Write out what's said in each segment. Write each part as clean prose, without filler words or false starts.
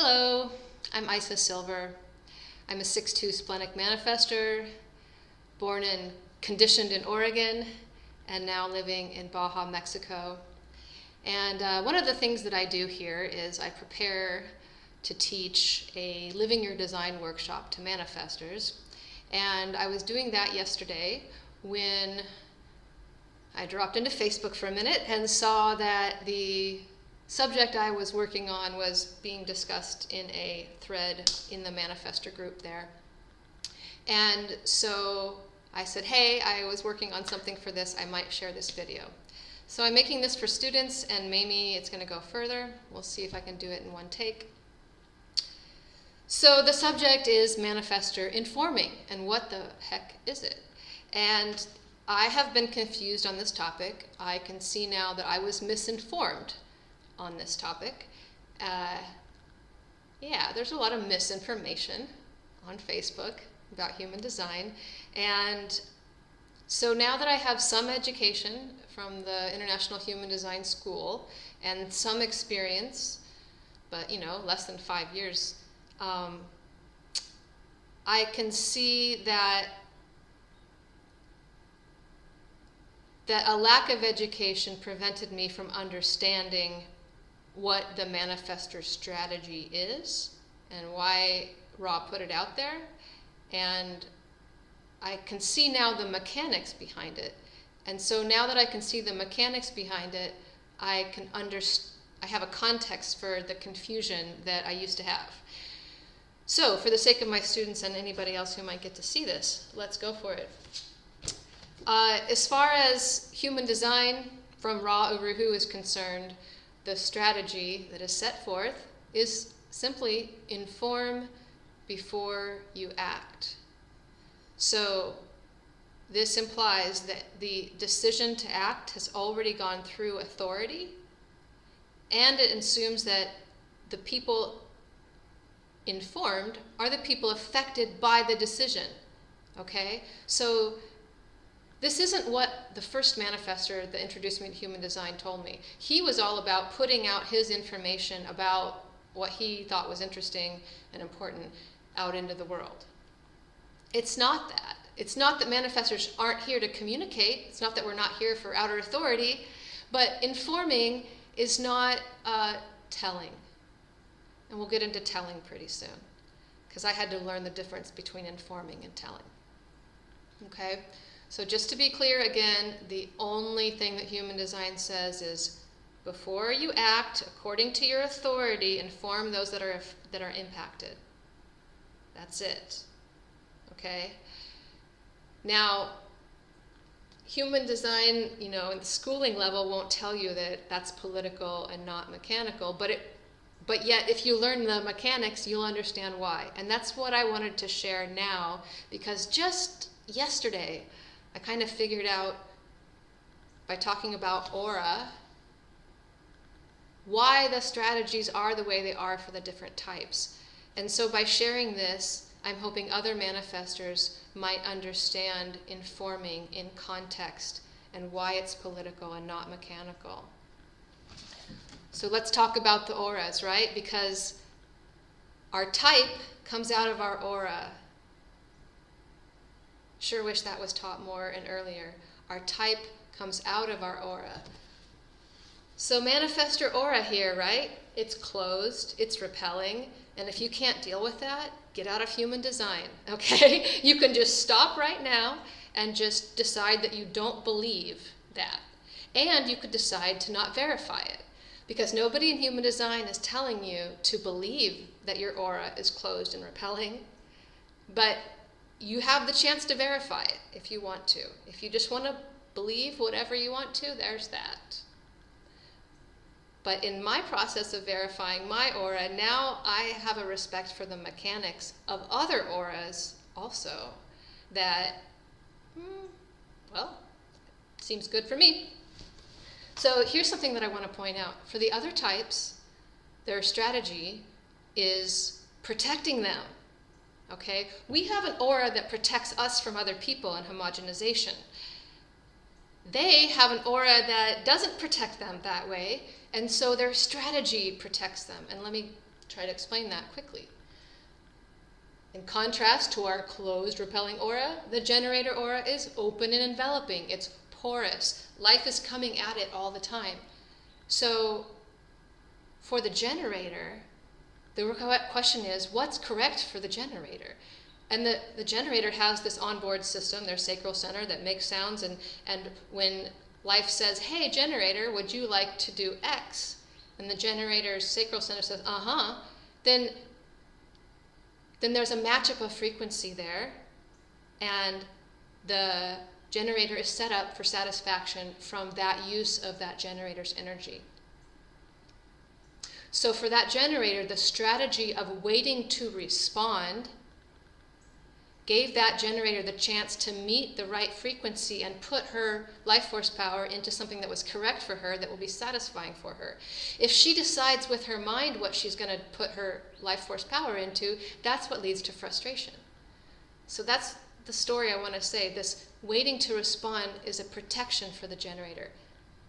Hello, I'm IsaSilver. I'm a 6'2" splenic manifestor, born and conditioned in Oregon, and now living in Baja, Mexico. And one of the things that I do here is I prepare to teach a Living Your Design workshop to manifestors. And I was doing that yesterday when I dropped into Facebook for a minute and saw that the subject I was working on was being discussed in a thread in the Manifestor group there. And so I said, hey, I was working on something for this, I might share this video. So I'm making this for students, and maybe it's going to go further. We'll see if I can do it in one take. So the subject is Manifestor informing, and what the heck is it? And I have been confused on this topic. I can see now that I was misinformed on this topic. Yeah, there's a lot of misinformation on Facebook about human design. And so now that I have some education from the International Human Design School and some experience, but less than 5 years, I can see that a lack of education prevented me from understanding what the Manifestor strategy is and why Ra put it out there. And I can see now the mechanics behind it. And so now that I can see the mechanics behind it, I have a context for the confusion that I used to have. So for the sake of my students and anybody else who might get to see this, let's go for it. As far as human design from Ra Uruhu is concerned, the strategy that is set forth is simply inform before you act. So this implies that the decision to act has already gone through authority, and it assumes that the people informed are the people affected by the decision. Okay? So this isn't what the first manifestor that introduced me to human design told me. He was all about putting out his information about what he thought was interesting and important out into the world. It's not that. It's not that manifestors aren't here to communicate. It's not that we're not here for outer authority. But informing is not telling. And we'll get into telling pretty soon, because I had to learn the difference between informing and telling. Okay? So just to be clear again, the only thing that human design says is before you act according to your authority, inform those that are impacted. That's it. Okay? Now, human design, in the schooling level won't tell you that that's political and not mechanical, but yet if you learn the mechanics, you'll understand why. And that's what I wanted to share now, because just yesterday, I kind of figured out, by talking about aura, why the strategies are the way they are for the different types. And so by sharing this, I'm hoping other manifestors might understand informing in context and why it's political and not mechanical. So let's talk about the auras, right? Because our type comes out of our aura. Sure wish that was taught more and earlier. Our type comes out of our aura. So manifestor aura here, right? It's closed, it's repelling, and if you can't deal with that, get out of human design, okay? You can just stop right now and just decide that you don't believe that. And you could decide to not verify it, because nobody in human design is telling you to believe that your aura is closed and repelling, but you have the chance to verify it if you want to. If you just want to believe whatever you want to, there's that. But in my process of verifying my aura, now I have a respect for the mechanics of other auras also that, seems good for me. So here's something that I want to point out. For the other types, their strategy is protecting them. Okay? We have an aura that protects us from other people and homogenization. They have an aura that doesn't protect them that way, and so their strategy protects them. And let me try to explain that quickly. In contrast to our closed, repelling aura, the generator aura is open and enveloping. It's porous. Life is coming at it all the time. So for the generator, the question is, what's correct for the generator? And the generator has this onboard system, their sacral center, that makes sounds, and when life says, hey, generator, would you like to do X? And the generator's sacral center says, then there's a matchup of frequency there, and the generator is set up for satisfaction from that use of that generator's energy. So for that generator, the strategy of waiting to respond gave that generator the chance to meet the right frequency and put her life force power into something that was correct for her, that will be satisfying for her. If she decides with her mind what she's going to put her life force power into, that's what leads to frustration. So that's the story I want to say. This waiting to respond is a protection for the generator.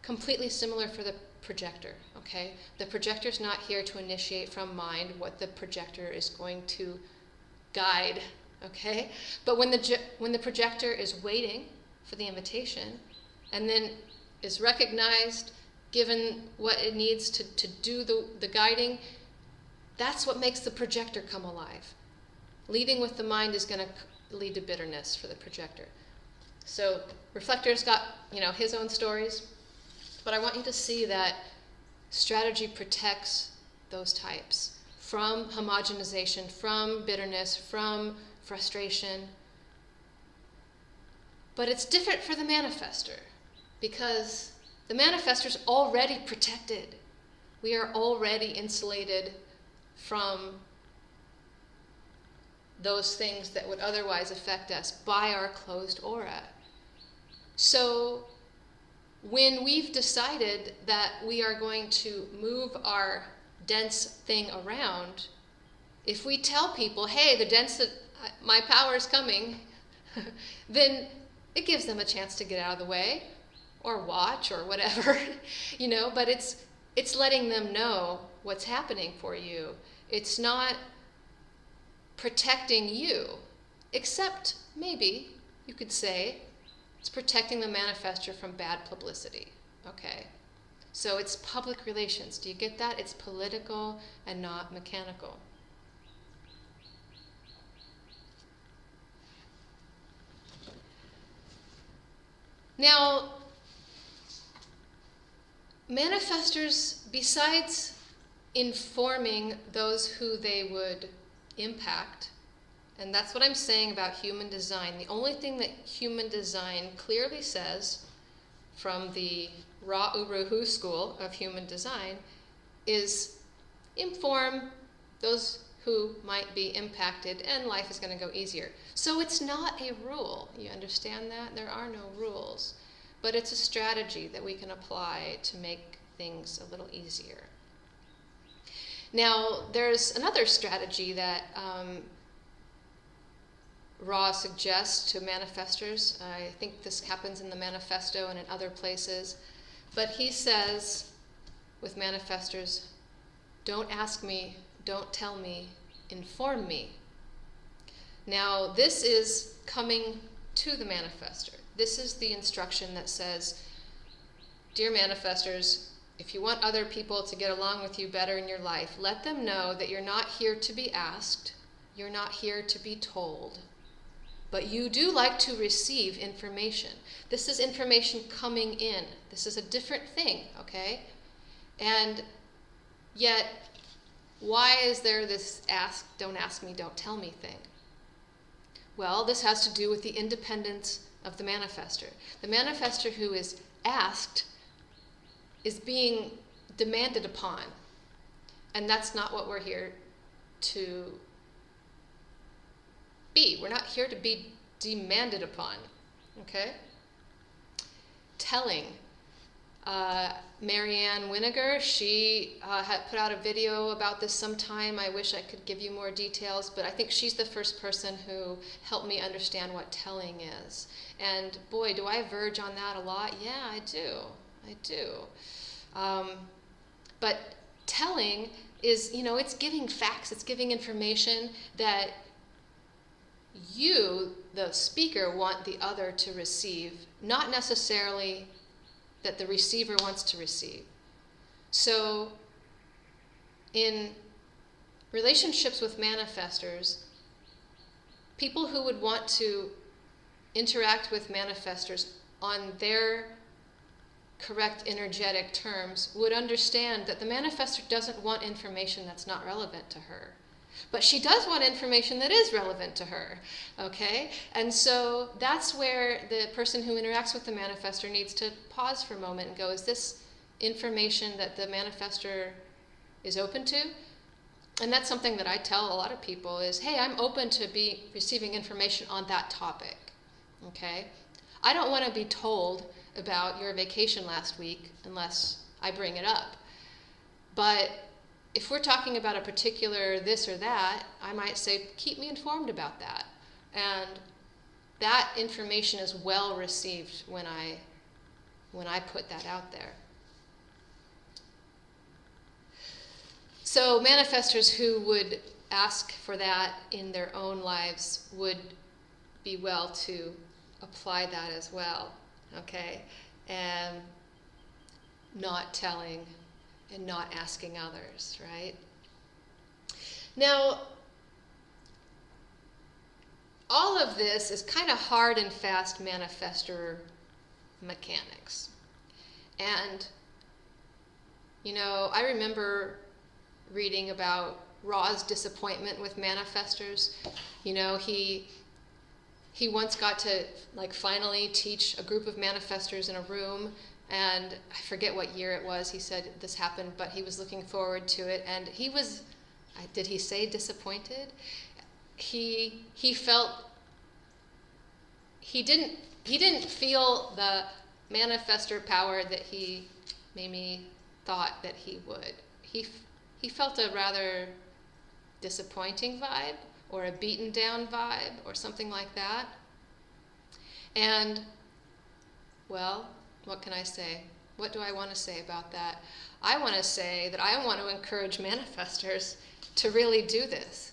Completely similar for the projector, okay? The projector's not here to initiate from mind what the projector is going to guide, okay? But when the projector is waiting for the invitation and then is recognized, given what it needs to do the guiding, that's what makes the projector come alive. Leading with the mind is going to lead to bitterness for the projector. So reflector's got, his own stories, but I want you to see that strategy protects those types from homogenization, from bitterness, from frustration. But it's different for the manifestor, because the manifestor's already protected. We are already insulated from those things that would otherwise affect us by our closed aura. So when we've decided that we are going to move our dense thing around, if we tell people, hey, my power is coming, then it gives them a chance to get out of the way or watch or whatever, but it's letting them know what's happening for you. It's not protecting you, except maybe you could say it's protecting the manifestor from bad publicity, okay? So it's public relations. Do you get that? It's political and not mechanical. Now, manifestors, besides informing those who they would impact, and that's what I'm saying about human design. The only thing that human design clearly says from the Ra Uru Hu school of human design is inform those who might be impacted, and life is going to go easier. So it's not a rule. You understand that? There are no rules. But it's a strategy that we can apply to make things a little easier. Now, there's another strategy that Ra suggests to manifestors. I think this happens in the manifesto and in other places. But he says with manifestors, don't ask me, don't tell me, inform me. Now, this is coming to the manifestor. This is the instruction that says, dear manifestors, if you want other people to get along with you better in your life, let them know that you're not here to be asked, you're not here to be told, but you do like to receive information. This is information coming in. This is a different thing, okay? And yet, why is there this don't ask me, don't tell me thing? Well, this has to do with the independence of the manifestor. The manifestor who is asked is being demanded upon. And that's not what we're here to be. We're not here to be demanded upon. Okay? Telling. Marianne Winiger, she had put out a video about this sometime. I wish I could give you more details, but I think she's the first person who helped me understand what telling is. And boy, do I verge on that a lot. Yeah, I do. But telling is, it's giving facts, it's giving information that you, the speaker, want the other to receive, not necessarily that the receiver wants to receive. So in relationships with manifestors, people who would want to interact with manifestors on their correct energetic terms would understand that the manifestor doesn't want information that's not relevant to her. But she does want information that is relevant to her, okay? And so that's where the person who interacts with the manifestor needs to pause for a moment and go, is this information that the manifestor is open to? And that's something that I tell a lot of people is, hey, I'm open to be receiving information on that topic, okay? I don't want to be told about your vacation last week unless I bring it up. But if we're talking about a particular this or that, I might say, keep me informed about that. And that information is well received when I put that out there. So manifestors who would ask for that in their own lives would be well to apply that as well, okay? And not telling and not asking others, right? Now, all of this is kind of hard and fast manifestor mechanics. And, I remember reading about Ra's disappointment with manifestors. He once got to finally teach a group of manifestors in a room, and I forget what year it was. He said this happened, but he was looking forward to it, and he was, did he say disappointed? He felt he didn't feel the manifestor power that he maybe thought that he would. He felt a rather disappointing vibe, or a beaten down vibe, or something like that. And, well, what can I say? What do I want to say about that? I want to say that I want to encourage manifestors to really do this.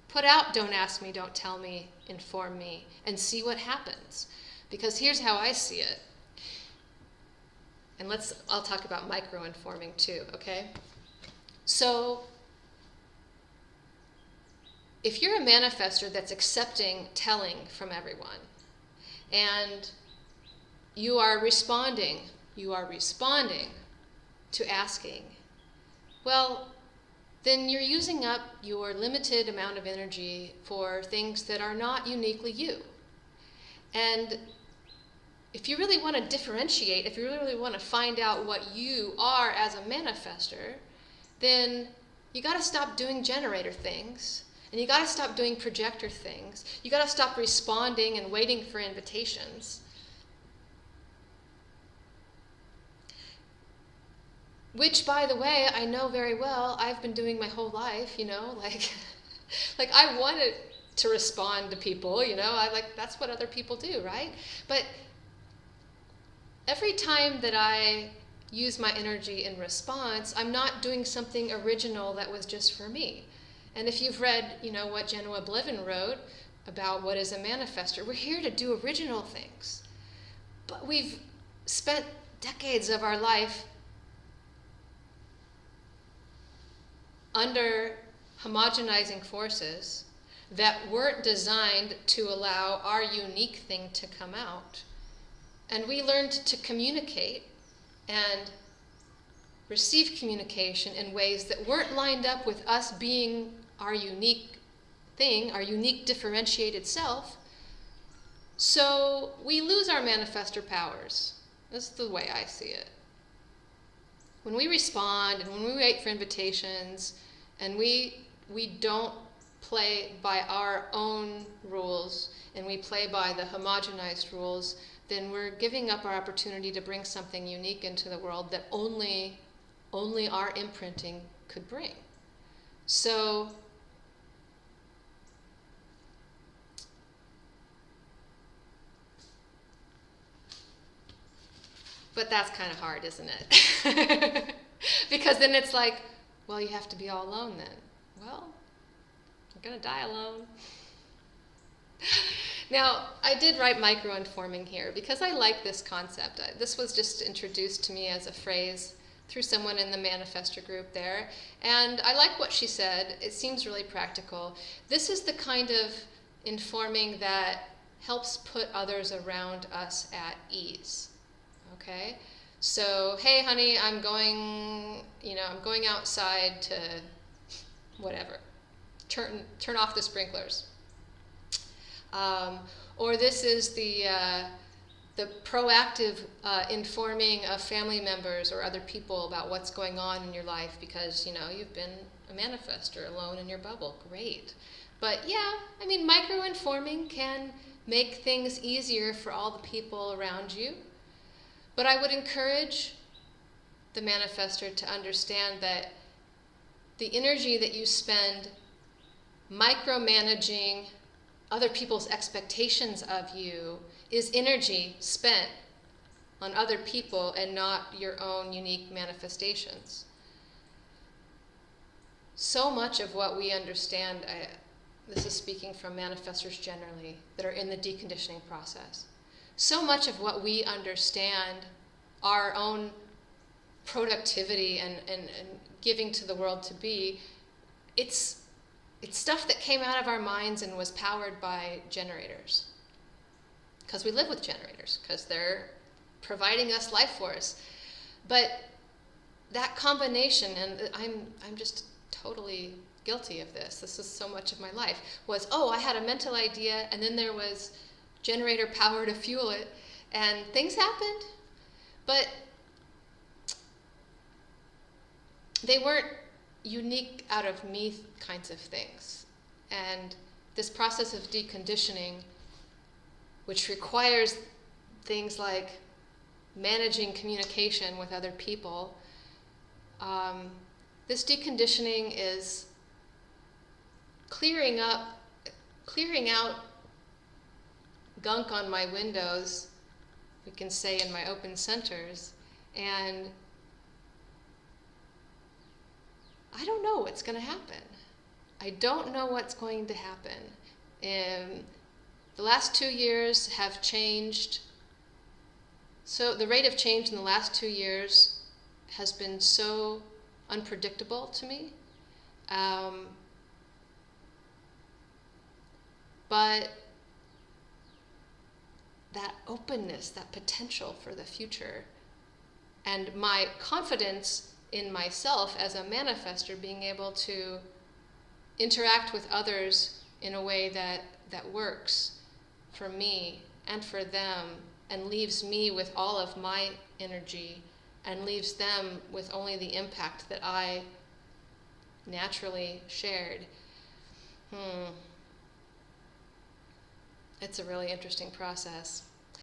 Put out don't ask me, don't tell me, inform me, and see what happens. Because here's how I see it. And I'll talk about micro-informing too, okay? So, if you're a manifestor that's accepting telling from everyone, and you are responding to asking, well, then you're using up your limited amount of energy for things that are not uniquely you. And if you really want to differentiate, if you really want to find out what you are as a manifestor, then you got to stop doing generator things, and you got to stop doing projector things. You got to stop responding and waiting for invitations. Which, by the way, I know very well I've been doing my whole life, like I wanted to respond to people, that's what other people do, right? But every time that I use my energy in response, I'm not doing something original that was just for me. And if you've read, what Genoa Blevin wrote about what is a manifestor, we're here to do original things. But we've spent decades of our life under homogenizing forces that weren't designed to allow our unique thing to come out. And we learned to communicate and receive communication in ways that weren't lined up with us being our unique thing, our unique differentiated self. So we lose our manifestor powers. This is the way I see it. When we respond and when we wait for invitations and we don't play by our own rules and we play by the homogenized rules, then we're giving up our opportunity to bring something unique into the world that only our imprinting could bring. So but that's kind of hard, isn't it? Because then it's like, Well, you have to be all alone then. Well, I'm going to die alone. Now, I did write micro-informing here because I like this concept. This was just introduced to me as a phrase through someone in the Manifestor group there. And I like what she said. It seems really practical. This is the kind of informing that helps put others around us at ease. Okay? So, hey honey, I'm going outside to whatever. Turn off the sprinklers. Or this is the proactive informing of family members or other people about what's going on in your life because, you've been a manifestor alone in your bubble. Great. But yeah, micro-informing can make things easier for all the people around you. But I would encourage the manifestor to understand that the energy that you spend micromanaging other people's expectations of you is energy spent on other people and not your own unique manifestations. So much of what we understand, this is speaking from manifestors generally, that are in the deconditioning process. So much of what we understand, our own productivity and giving to the world to be, it's stuff that came out of our minds and was powered by generators. Because we live with generators, because they're providing us life force. But that combination, and I'm just totally guilty of this. This is so much of my life, was, I had a mental idea, and then there was generator power to fuel it, and things happened. But they weren't unique out of me kinds of things. And this process of deconditioning, which requires things like managing communication with other people, this deconditioning is clearing out gunk on my windows, we can say in my open centers, and I don't know what's going to happen. I don't know what's going to happen. The last 2 years have changed. So the rate of change in the last 2 years has been so unpredictable to me. But that openness, that potential for the future, and my confidence in myself as a manifestor, being able to interact with others in a way that works for me and for them, and leaves me with all of my energy, and leaves them with only the impact that I naturally shared. It's a really interesting process.